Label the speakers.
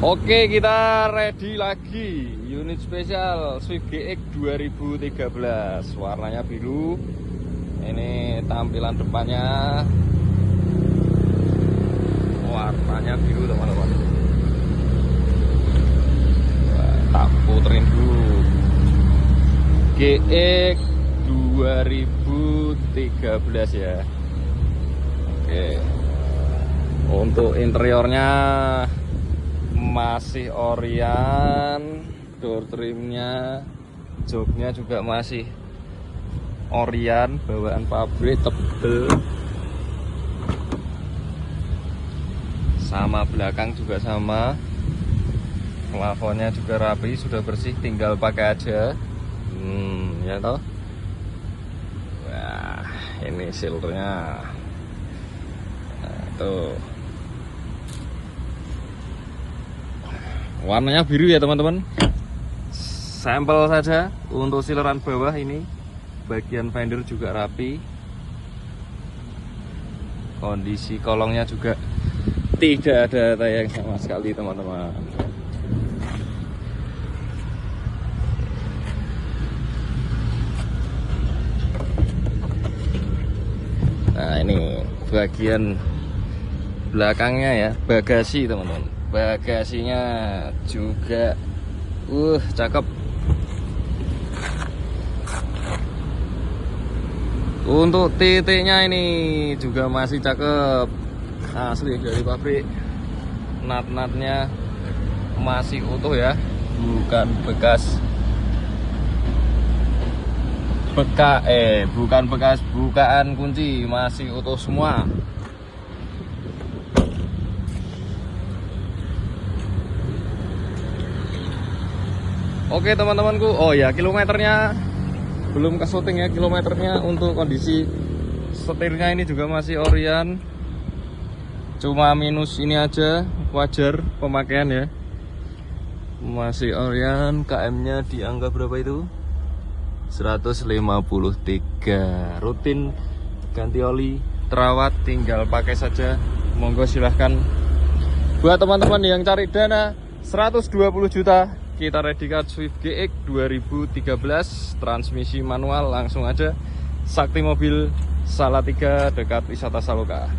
Speaker 1: Oke, kita ready lagi. Unit spesial Swift GX 2013. Warnanya biru. Ini tampilan depannya. Warnanya biru, teman-teman. Tak puterin dulu. GX 2013 ya. Oke. Untuk interiornya masih Orion, door trimnya, joknya juga masih Orion, bawaan pabrik tebel, sama belakang juga sama, plafonnya juga rapi, sudah bersih, tinggal pakai aja. Ya toh. Wah, ini silvernya, nah, tuh. Warnanya biru ya teman-teman. Sampel saja untuk sileran bawah ini. Bagian fender juga rapi. Kondisi kolongnya juga tidak ada tayang sama sekali teman-teman. Nah ini bagian belakangnya ya, bagasi teman-teman. Bagasinya juga cakep. Untuk titiknya ini juga masih cakep, asli dari pabrik. Nat-natnya masih utuh ya, bukan bekas bukaan kunci, masih utuh semua. Oke teman-temanku, oh ya kilometernya belum ke syuting ya, kilometernya. Untuk kondisi setirnya ini juga masih Orion, cuma minus ini aja, wajar pemakaian ya. Masih Orion, KM-nya dianggap berapa itu? 153. Rutin ganti oli, terawat, tinggal pakai saja. Monggo silahkan. Buat teman-teman yang cari dana 120 juta, kita readykan Swift GX 2013 transmisi manual. Langsung aja Sakti Mobil Salatiga dekat wisata Saloka.